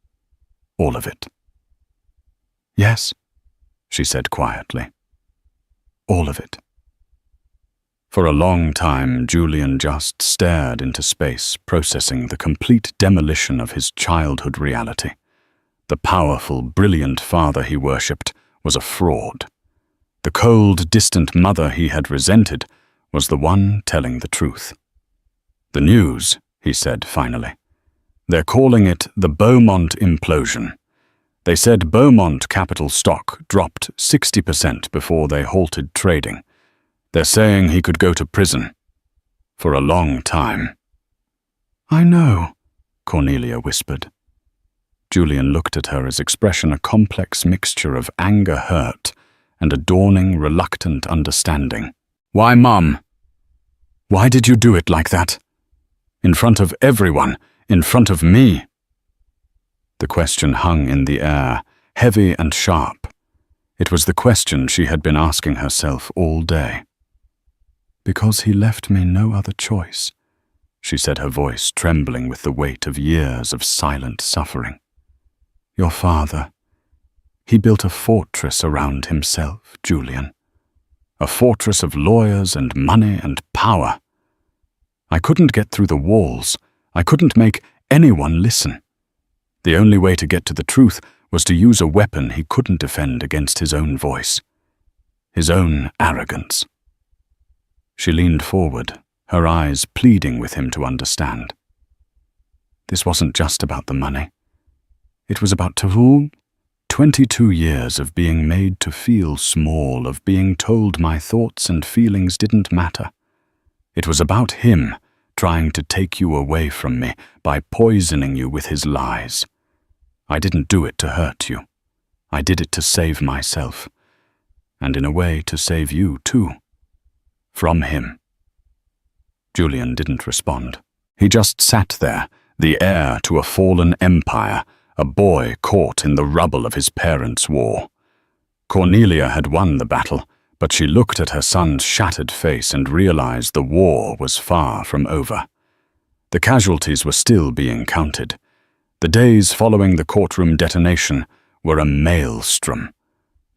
All of it. "Yes," she said quietly. "All of it." For a long time, Julian just stared into space, processing the complete demolition of his childhood reality. The powerful, brilliant father he worshipped was a fraud. The cold, distant mother he had resented was the one telling the truth. "The news," he said finally. "They're calling it the Beaumont implosion. They said Beaumont Capital stock dropped 60% before they halted trading. They're saying he could go to prison. For a long time." "I know," Cornelia whispered. Julian looked at her, his expression a complex mixture of anger, hurt, and a dawning, reluctant understanding. "Why, Mum? Why did you do it like that? In front of everyone, in front of me?" The question hung in the air, heavy and sharp. It was the question she had been asking herself all day. "Because he left me no other choice," she said, her voice trembling with the weight of years of silent suffering. "Your father, he built a fortress around himself, Julian. A fortress of lawyers and money and power. I couldn't get through the walls. I couldn't make anyone listen. The only way to get to the truth was to use a weapon he couldn't defend against his own voice, his own arrogance." She leaned forward, her eyes pleading with him to understand. This wasn't just about the money. It was about 22 years of being made to feel small, of being told my thoughts and feelings didn't matter. It was about him trying to take you away from me by poisoning you with his lies. I didn't do it to hurt you. I did it to save myself, and in a way to save you too. From him." Julian didn't respond. He just sat there, the heir to a fallen empire, a boy caught in the rubble of his parents' war. Cornelia had won the battle, but she looked at her son's shattered face and realized the war was far from over. The casualties were still being counted. The days following the courtroom detonation were a maelstrom.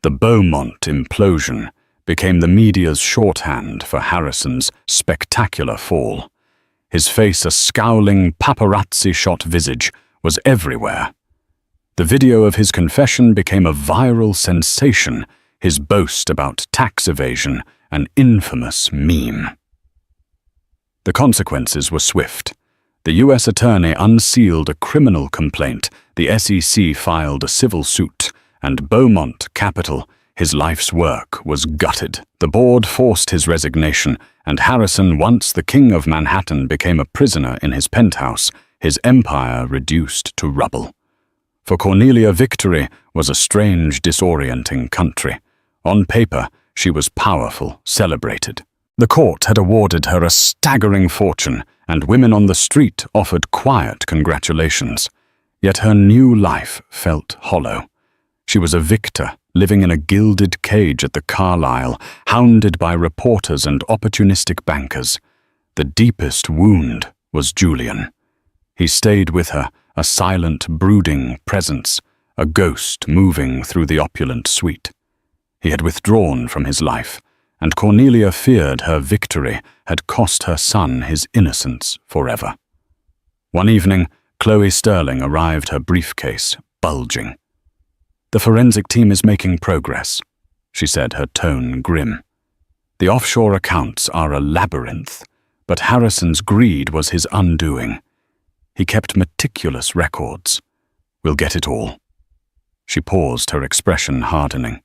The Beaumont implosion became the media's shorthand for Harrison's spectacular fall. His face, a scowling, paparazzi-shot visage, was everywhere. The video of his confession became a viral sensation, his boast about tax evasion an infamous meme. The consequences were swift. The U.S. attorney unsealed a criminal complaint, the SEC filed a civil suit, and Beaumont Capital, his life's work, was gutted. The board forced his resignation, and Harrison, once the king of Manhattan, became a prisoner in his penthouse, his empire reduced to rubble. For Cornelia, victory was a strange, disorienting country. On paper, she was powerful, celebrated. The court had awarded her a staggering fortune, and women on the street offered quiet congratulations. Yet her new life felt hollow. She was a victor, living in a gilded cage at the Carlyle, hounded by reporters and opportunistic bankers. The deepest wound was Julian. He stayed with her, a silent, brooding presence, a ghost moving through the opulent suite. He had withdrawn from his life, and Cornelia feared her victory had cost her son his innocence forever. One evening, Chloe Sterling arrived, her briefcase bulging. "The forensic team is making progress," she said, her tone grim. "The offshore accounts are a labyrinth, but Harrison's greed was his undoing. He kept meticulous records. We'll get it all." She paused, her expression hardening.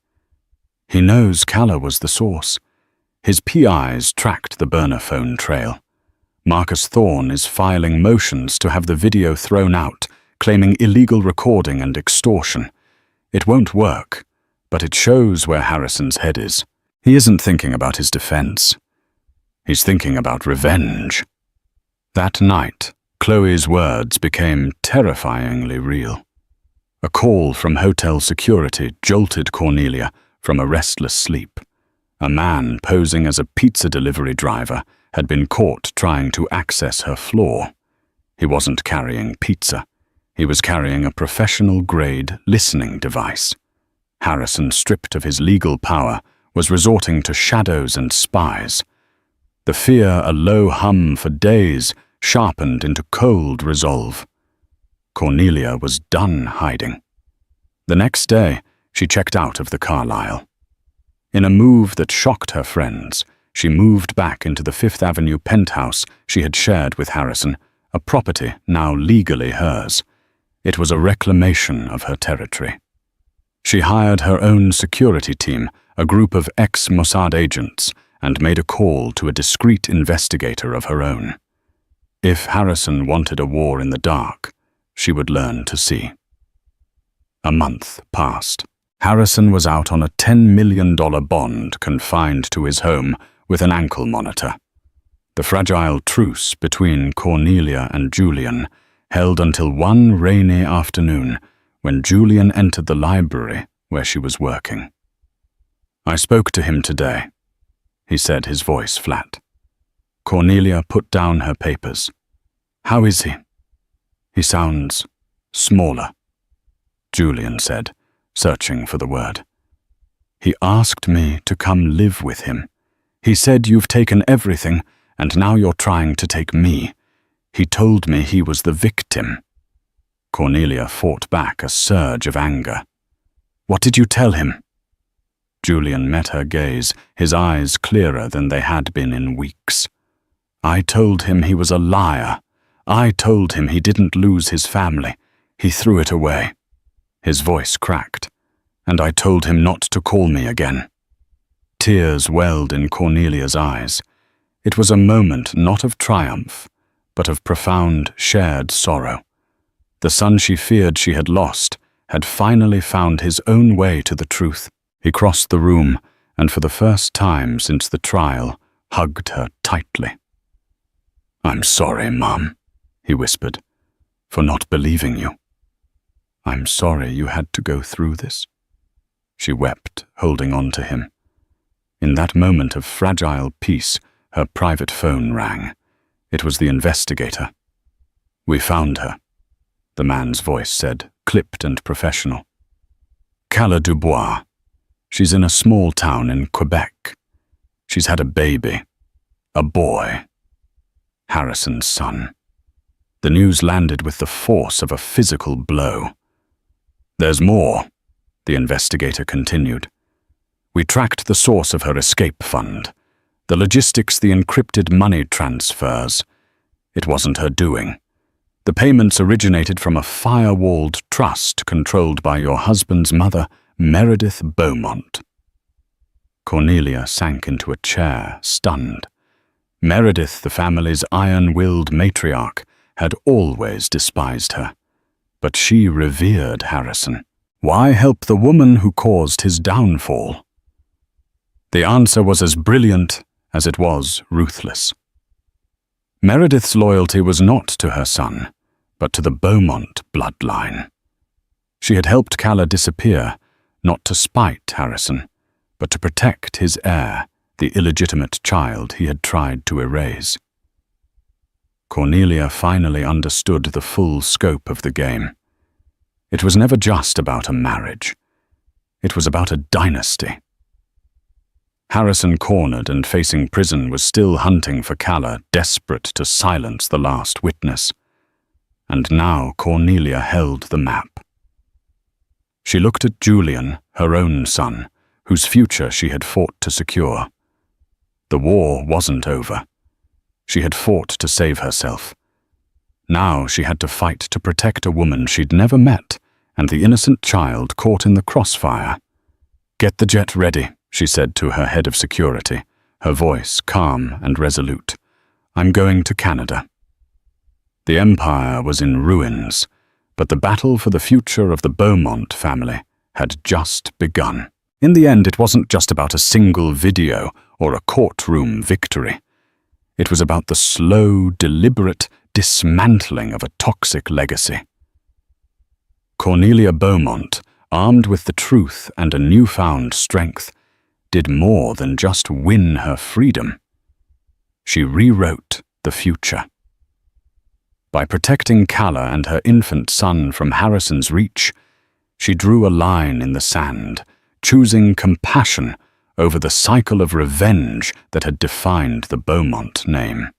"He knows Calla was the source. His PIs tracked the burner phone trail. Marcus Thorne is filing motions to have the video thrown out, claiming illegal recording and extortion. It won't work, but it shows where Harrison's head is. He isn't thinking about his defense. He's thinking about revenge." That night, Chloe's words became terrifyingly real. A call from hotel security jolted Cornelia from a restless sleep. A man posing as a pizza delivery driver had been caught trying to access her floor. He wasn't carrying pizza. He was carrying a professional-grade listening device. Harrison, stripped of his legal power, was resorting to shadows and spies. The fear, a low hum for days, sharpened into cold resolve. Cornelia was done hiding. The next day, she checked out of the Carlyle. In a move that shocked her friends, she moved back into the Fifth Avenue penthouse she had shared with Harrison, a property now legally hers. It was a reclamation of her territory. She hired her own security team, a group of ex-Mossad agents, and made a call to a discreet investigator of her own. If Harrison wanted a war in the dark, she would learn to see. A month passed. Harrison was out on a $10 million bond confined to his home with an ankle monitor. The fragile truce between Cornelia and Julian held until one rainy afternoon when Julian entered the library where she was working. "I spoke to him today," he said, his voice flat. Cornelia put down her papers. "How is he?" "He sounds smaller," Julian said, searching for the word. "He asked me to come live with him. He said, 'You've taken everything, and now you're trying to take me.' He told me he was the victim." Cornelia fought back a surge of anger. "What did you tell him?" Julian met her gaze, his eyes clearer than they had been in weeks. "I told him he was a liar. I told him he didn't lose his family. He threw it away." His voice cracked. "And I told him not to call me again." Tears welled in Cornelia's eyes. It was a moment not of triumph, but of profound shared sorrow. The son she feared she had lost had finally found his own way to the truth. He crossed the room, and for the first time since the trial, hugged her tightly. "I'm sorry, Mom," he whispered, "for not believing you. I'm sorry you had to go through this." She wept, holding on to him. In that moment of fragile peace, her private phone rang. It was the investigator. "We found her. the man's voice said, clipped and professional. Cala Dubois. She's in a small town in Quebec. She's had a baby. A boy. Harrison's son. The news landed with the force of a physical blow. There's more, the investigator continued. We tracked the source of her escape fund, the logistics, the encrypted money transfers. It wasn't her doing. The payments originated from a firewalled trust controlled by your husband's mother, Meredith Beaumont. Cornelia sank into a chair, stunned. Meredith, the family's iron-willed matriarch, had always despised her. But she revered Harrison. Why help the woman who caused his downfall? The answer was as brilliant as it was ruthless. Meredith's loyalty was not to her son, but to the Beaumont bloodline. She had helped Cala disappear, not to spite Harrison, but to protect his heir, the illegitimate child he had tried to erase. Cornelia finally understood the full scope of the game. It was never just about a marriage. It was about a dynasty. Harrison, cornered and facing prison, was still hunting for Cala, desperate to silence the last witness. And now Cornelia held the map. She looked at Julian, her own son, whose future she had fought to secure. The war wasn't over. She had fought to save herself. Now she had to fight to protect a woman she'd never met and the innocent child caught in the crossfire. "Get the jet ready," she said to her head of security, her voice calm and resolute. "I'm going to Canada." The empire was in ruins, but the battle for the future of the Beaumont family had just begun. In the end, it wasn't just about a single video or a courtroom victory. It was about the slow, deliberate dismantling of a toxic legacy. Cornelia Beaumont, armed with the truth and a newfound strength, did more than just win her freedom. She rewrote the future. By protecting Cala and her infant son from Harrison's reach, she drew a line in the sand, choosing compassion over the cycle of revenge that had defined the Beaumont name.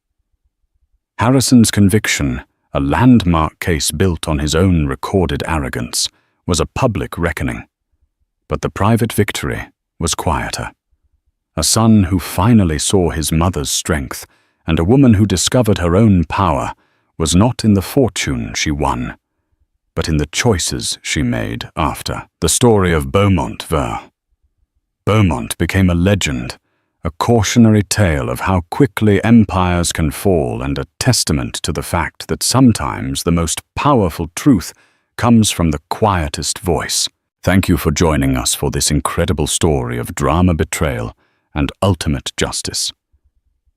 Harrison's conviction, a landmark case built on his own recorded arrogance, was a public reckoning. But the private victory was quieter. A son who finally saw his mother's strength, and a woman who discovered her own power, was not in the fortune she won, but in the choices she made after. The story of Beaumont Ver. Beaumont became a legend, a cautionary tale of how quickly empires can fall and a testament to the fact that sometimes the most powerful truth comes from the quietest voice. Thank you for joining us for this incredible story of drama, betrayal, and ultimate justice.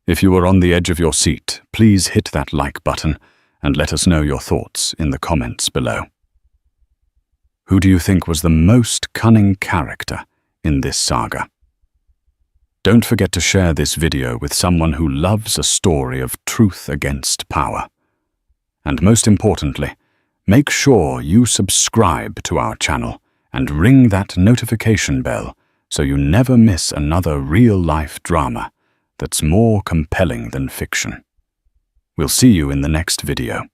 If you were on the edge of your seat, please hit that like button and let us know your thoughts in the comments below. Who do you think was the most cunning character in this saga? Don't forget to share this video with someone who loves a story of truth against power. And most importantly, make sure you subscribe to our channel and ring that notification bell so you never miss another real-life drama that's more compelling than fiction. We'll see you in the next video.